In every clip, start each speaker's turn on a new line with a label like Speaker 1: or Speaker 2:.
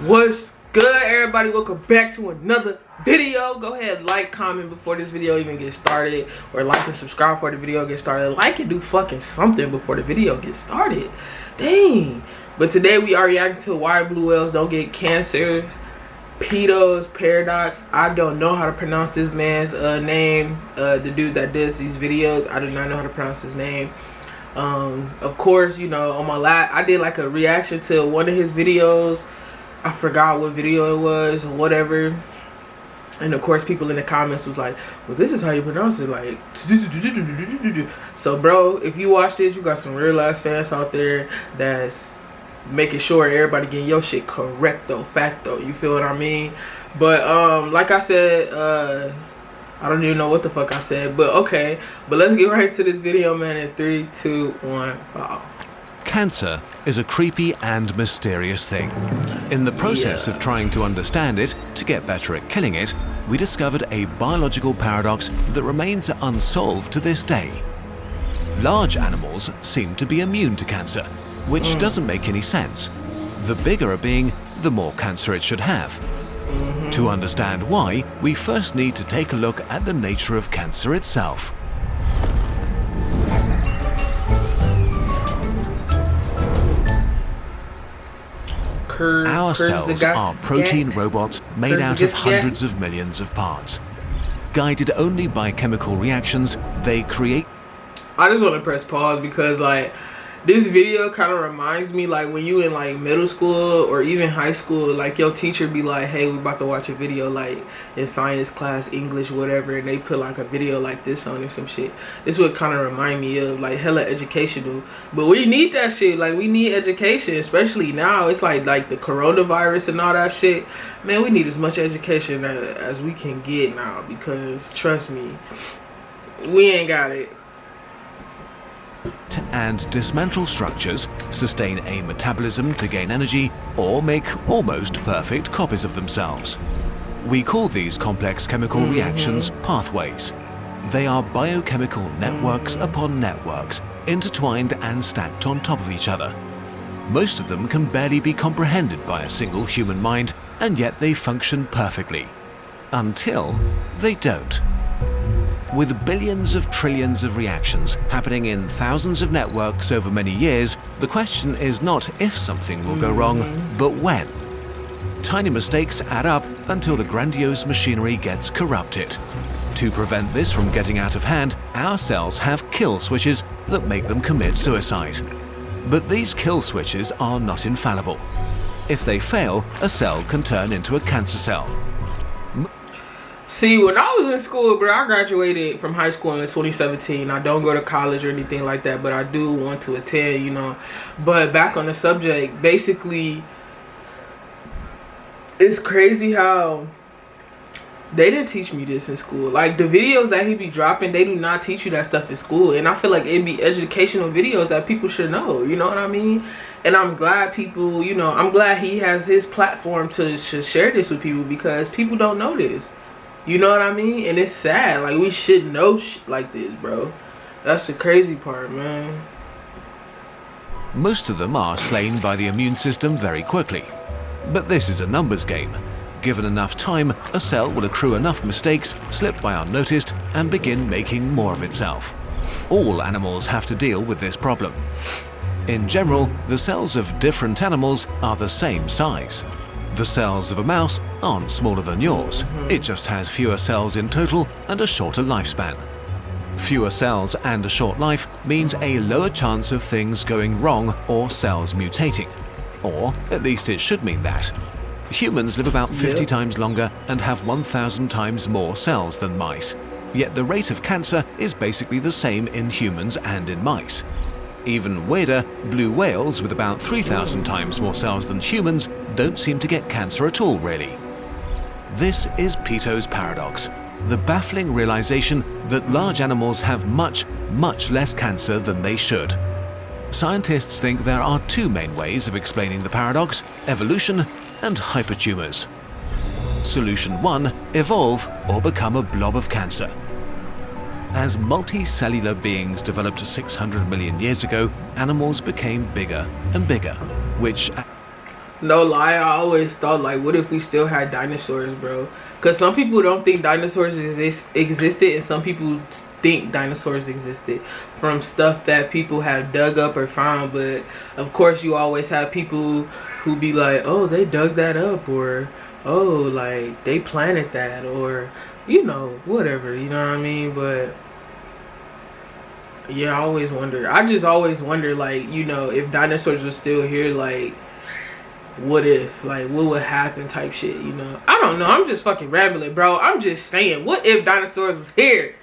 Speaker 1: What's good, everybody? Welcome back to another video. Go ahead, like, comment before this video even gets started, or like and subscribe before the video gets started. Like and do fucking something before the video gets started. Dang. But today we are reacting to why blue whales don't get cancer. Peto's paradox. I don't know how to pronounce this man's name. The dude that does these videos, I do not know how to pronounce his name. Of course, you know, on my I did like a reaction to one of his videos. I forgot what video it was or whatever, and of course people in the comments was like, well, this is how you pronounce it, like. So bro, if you watch this, you got some real ass fans out there that's making sure everybody getting your shit correct though, fact though, you feel what I mean? But like I said, I don't even know what the fuck I said, but okay, but let's get right to this video, man. In 3, 2, 1, wow.
Speaker 2: Cancer is a creepy and mysterious thing. In the process of trying to understand it, to get better at killing it, we discovered a biological paradox that remains unsolved to this day. Large animals seem to be immune to cancer, which doesn't make any sense. The bigger a being, the more cancer it should have. To understand why, we first need to take a look at the nature of cancer itself. Our cells are protein robots made out of hundreds of millions of parts. Guided only by chemical reactions, they create...
Speaker 1: I just want to press pause because, like, this video kind of reminds me, like, when you in, like, middle school or even high school, like, your teacher be like, hey, we about to watch a video, like, in science class, English, whatever, and they put, like, a video like this on or some shit. This would kind of remind me of, like, hella educational. But we need that shit. Like, we need education, especially now. It's, like the coronavirus and all that shit. Man, we need as much education as we can get now because, trust me, we ain't got it.
Speaker 2: And dismantle structures, sustain a metabolism to gain energy, or make almost perfect copies of themselves. We call these complex chemical reactions pathways. They are biochemical networks upon networks, intertwined and stacked on top of each other. Most of them can barely be comprehended by a single human mind, and yet they function perfectly. Until they don't. With billions of trillions of reactions happening in thousands of networks over many years, the question is not if something will go wrong, but when. Tiny mistakes add up until the grandiose machinery gets corrupted. To prevent this from getting out of hand, our cells have kill switches that make them commit suicide. But these kill switches are not infallible. If they fail, a cell can turn into a cancer cell.
Speaker 1: See, when I was in school, bro, I graduated from high school in 2017. I don't go to college or anything like that, but I do want to attend, you know. But back on the subject, basically, it's crazy how they didn't teach me this in school. Like, the videos that he be dropping, they do not teach you that stuff in school. And I feel like it'd be educational videos that people should know, you know what I mean? And I'm glad people, you know, I'm glad he has his platform to share this with people because people don't know this. You know what I mean? And it's sad. Like, we should know shit like this, bro. That's the crazy part, man.
Speaker 2: Most of them are slain by the immune system very quickly. But this is a numbers game. Given enough time, a cell will accrue enough mistakes, slip by unnoticed, and begin making more of itself. All animals have to deal with this problem. In general, the cells of different animals are the same size. The cells of a mouse aren't smaller than yours. It just has fewer cells in total and a shorter lifespan. Fewer cells and a short life means a lower chance of things going wrong or cells mutating. Or at least it should mean that. Humans live about 50 times longer and have 1,000 times more cells than mice. Yet the rate of cancer is basically the same in humans and in mice. Even weirder, blue whales with about 3,000 times more cells than humans don't seem to get cancer at all, really. This is Peto's paradox, the baffling realization that large animals have much, much less cancer than they should. Scientists think there are two main ways of explaining the paradox: evolution and hypertumors. Solution 1: evolve or become a blob of cancer. As multicellular beings developed 600 million years ago, animals became bigger and bigger, which...
Speaker 1: No lie, I always thought, like, what if we still had dinosaurs, bro? Because some people don't think dinosaurs existed, and some people think dinosaurs existed from stuff that people have dug up or found. But of course, you always have people who be like, oh, they dug that up, or oh, like they planted that, or you know, whatever, you know what I mean? But yeah, I always wonder. I just always wonder, like, you know, if dinosaurs were still here, like, what if, like, what would happen type shit, you know? I don't know. I'm just fucking rambling, bro. I'm just saying, what if dinosaurs was here?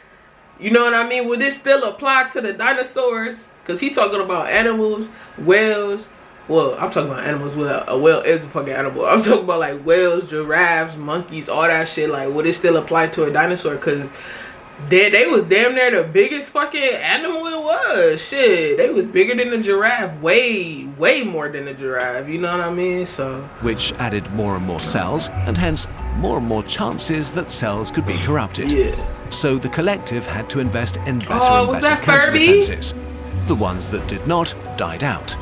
Speaker 1: You know what I mean? Would this still apply to the dinosaurs? Because he talking about animals, whales. Well, I'm talking about animals. Well, a whale is a fucking animal. I'm talking about, like, whales, giraffes, monkeys, all that shit. Like, would it still apply to a dinosaur? Because they was damn near the biggest fucking animal it was. Shit, they was bigger than the giraffe. Way more than the giraffe. You know what I mean? So,
Speaker 2: which added more and more cells, and hence more and more chances that cells could be corrupted.
Speaker 1: yeah.
Speaker 2: So the collective had to invest in better and
Speaker 1: was
Speaker 2: better
Speaker 1: that
Speaker 2: cancer
Speaker 1: Furby?
Speaker 2: defenses. The ones that did not died out.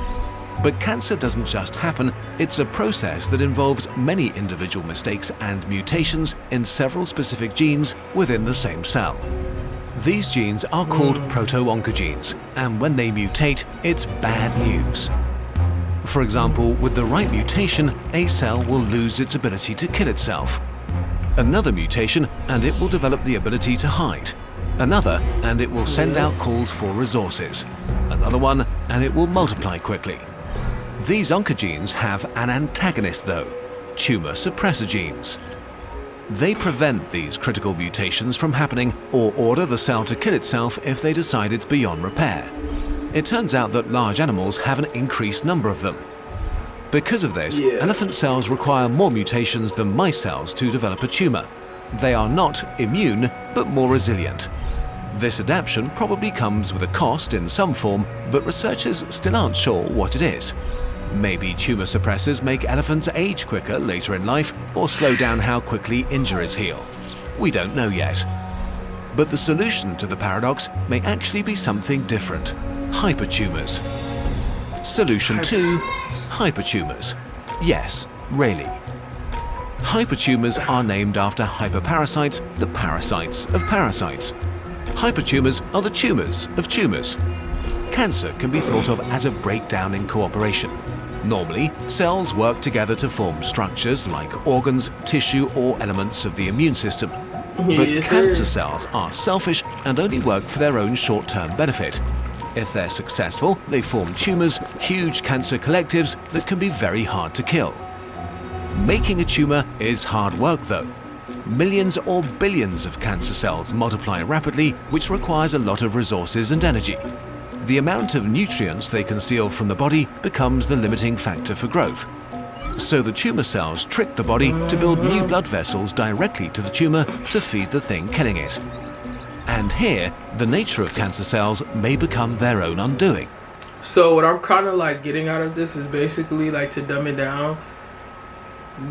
Speaker 2: But cancer doesn't just happen, it's a process that involves many individual mistakes and mutations in several specific genes within the same cell. These genes are called proto-oncogenes, and when they mutate, it's bad news. For example, with the right mutation, a cell will lose its ability to kill itself. Another mutation, and it will develop the ability to hide. Another, and it will send out calls for resources. Another one, and it will multiply quickly. These oncogenes have an antagonist though, tumor suppressor genes. They prevent these critical mutations from happening or order the cell to kill itself if they decide it's beyond repair. It turns out that large animals have an increased number of them. Because of this, elephant cells require more mutations than mice cells to develop a tumor. They are not immune, but more resilient. This adaptation probably comes with a cost in some form, but researchers still aren't sure what it is. Maybe tumor suppressors make elephants age quicker later in life or slow down how quickly injuries heal. We don't know yet. But the solution to the paradox may actually be something different: hypertumors. Solution 2: hypertumors. Yes, really. Hypertumors are named after hyperparasites, the parasites of parasites. Hypertumors are the tumors of tumors. Cancer can be thought of as a breakdown in cooperation. Normally, cells work together to form structures like organs, tissue, or elements of the immune system. But cancer cells are selfish and only work for their own short-term benefit. If they're successful, they form tumors, huge cancer collectives that can be very hard to kill. Making a tumor is hard work though. Millions or billions of cancer cells multiply rapidly, which requires a lot of resources and energy. The amount of nutrients they can steal from the body becomes the limiting factor for growth. So the tumor cells trick the body to build new blood vessels directly to the tumor to feed the thing killing it. And here, the nature of cancer cells may become their own undoing.
Speaker 1: So what I'm kind of like getting out of this is basically, like, to dumb it down.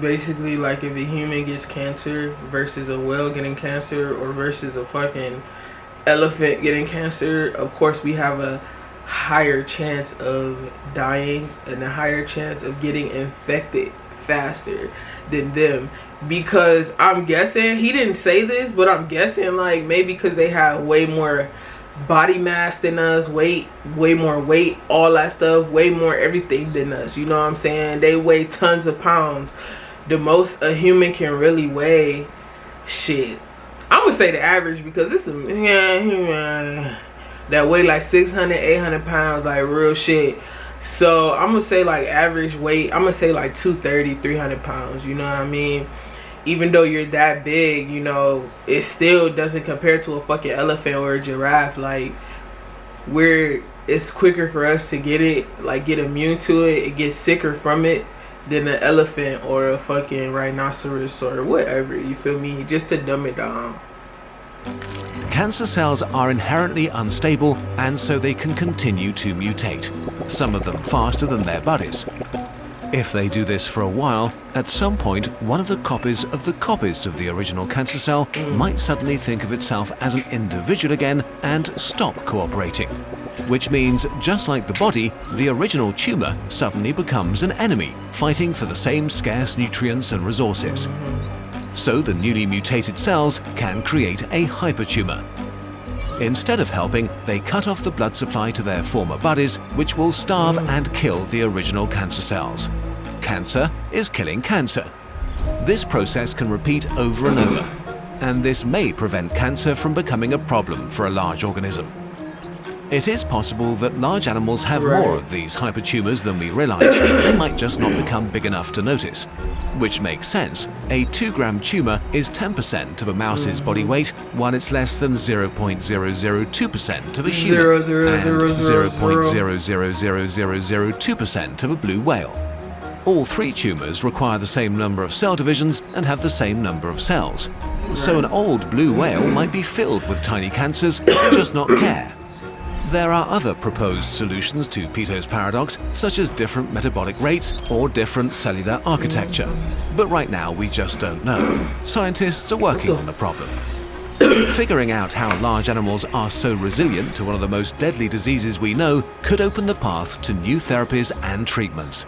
Speaker 1: Basically, like, if a human gets cancer versus a whale getting cancer, or versus a fucking elephant getting cancer, of course we have a higher chance of dying and a higher chance of getting infected faster than them. Because I'm guessing, he didn't say this, but I'm guessing, like, maybe because they have way more body mass than us, way more weight, all that stuff, way more everything than us, you know what I'm saying? They weigh tons of pounds. The most a human can really weigh, shit, I'm gonna say the average, because it's that weigh like 600, 800 pounds, like real shit. So I'm gonna say, like, average weight, I'm gonna say like 230, 300 pounds, you know what I mean? Even though you're that big, you know, it still doesn't compare to a fucking elephant or a giraffe. Like, it's quicker for us to get it, like, get immune to it, it gets sicker from it, than an elephant or a fucking rhinoceros or whatever, you feel me? Just to dumb it down.
Speaker 2: Cancer cells are inherently unstable, and so they can continue to mutate, some of them faster than their buddies. If they do this for a while, at some point, one of the copies of the original cancer cell might suddenly think of itself as an individual again and stop cooperating. which means, just like the body, the original tumor suddenly becomes an enemy, fighting for the same scarce nutrients and resources. So the newly mutated cells can create a hypertumor. Instead of helping, they cut off the blood supply to their former buddies, which will starve and kill the original cancer cells. Cancer is killing cancer. This process can repeat over and over, and this may prevent cancer from becoming a problem for a large organism. It is possible that large animals have more of these hypertumors than we realize. They might just not become big enough to notice. Which makes sense. A 2-gram tumor is 10% of a mouse's body weight, while it's less than 0.002% of a human and 0.0000002% of a blue whale. All 3 tumors require the same number of cell divisions and have the same number of cells. So an old blue whale might be filled with tiny cancers and just not care. There are other proposed solutions to Peto's paradox, such as different metabolic rates or different cellular architecture. But right now we just don't know. Scientists are working on the problem. Figuring out how large animals are so resilient to one of the most deadly diseases we know could open the path to new therapies and treatments.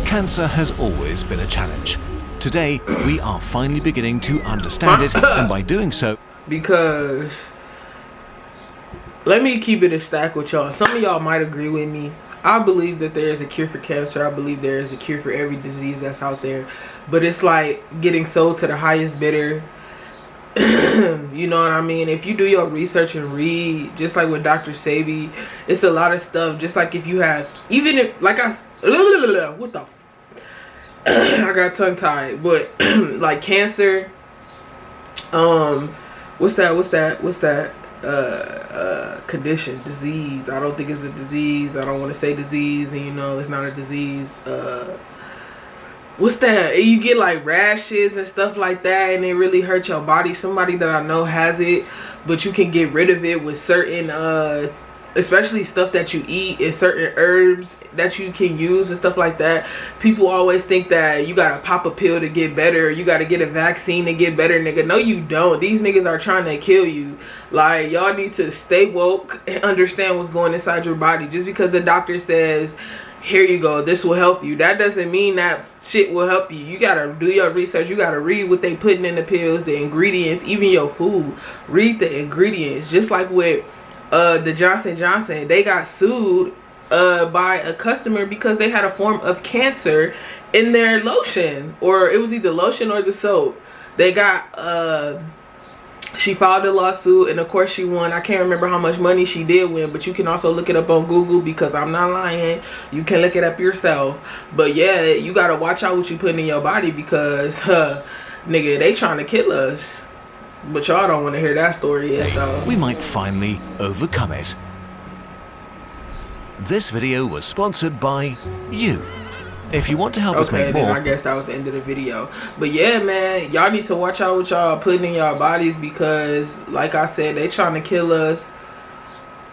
Speaker 2: Cancer has always been a challenge. Today, we are finally beginning to understand it, and by doing so...
Speaker 1: Because... let me keep it a stack with y'all. Some of y'all might agree with me. I believe that there is a cure for cancer. I believe there is a cure for every disease that's out there. But it's like getting sold to the highest bidder. You know what I mean? If you do your research and read, just like with Dr. Sebi, it's a lot of stuff. Just like if you have, even if, like what the? I got tongue tied. But like cancer, what's that? Condition, disease. I don't think it's a disease. I don't want to say disease, and you know it's not a disease. What's that? You get like rashes and stuff like that, and it really hurts your body. Somebody that I know has it, but you can get rid of it with certain especially stuff that you eat and certain herbs that you can use and stuff like that. People always think that you gotta pop a pill to get better, or you gotta get a vaccine to get better, nigga. No, you don't. These niggas are trying to kill you. Like, y'all need to stay woke and understand what's going inside your body. Just because the doctor says, here you go, this will help you, that doesn't mean that shit will help you. You gotta do your research. You gotta read what they putting in the pills, the ingredients, even your food. Read the ingredients. Just like with the Johnson & Johnson, they got sued by a customer because they had a form of cancer in their lotion, or it was either lotion or the soap. They got she filed a lawsuit, and of course she won. I can't remember how much money she did win, but you can also look it up on Google, because I'm not lying. You can look it up yourself. But yeah, you gotta watch out what you put in your body, because nigga, they trying to kill us. But y'all don't want to hear that story yet, though.
Speaker 2: We might finally overcome it. This video was sponsored by you. If you want to help us make more...
Speaker 1: I guess that was the end of the video. But yeah, man, y'all need to watch out what y'all putting in y'all bodies, because, like I said, they trying to kill us.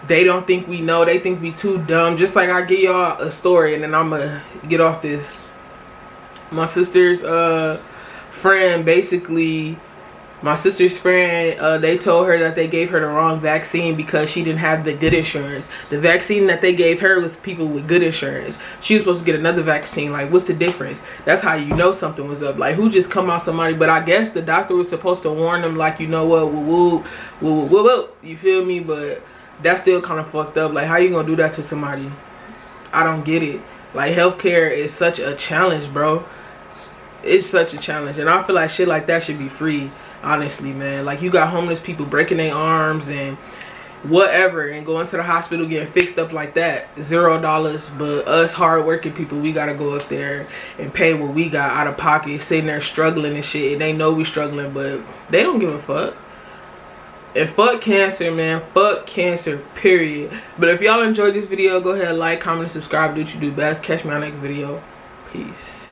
Speaker 1: They don't think we know. They think we too dumb. Just like I give y'all a story, and then I'm going to get off this. My sister's friend, basically... My sister's friend, they told her that they gave her the wrong vaccine because she didn't have the good insurance. The vaccine that they gave her was people with good insurance. She was supposed to get another vaccine. Like, what's the difference? That's how you know something was up. Like, who just come out somebody? But I guess the doctor was supposed to warn them, like, you know what, woo, you feel me? But that's still kind of fucked up. Like, how you gonna do that to somebody? I don't get it. Like, healthcare is such a challenge, bro. It's such a challenge. And I feel like shit like that should be free. Honestly, man. Like, you got homeless people breaking their arms and whatever, and going to the hospital getting fixed up like that. $0. But us hard-working people, we gotta go up there and pay what we got out of pocket, sitting there struggling and shit. And they know we struggling, but they don't give a fuck. And fuck cancer, man. Fuck cancer, period. But if y'all enjoyed this video, go ahead, like, comment, and subscribe. Do what you do best. Catch me on the next video. Peace.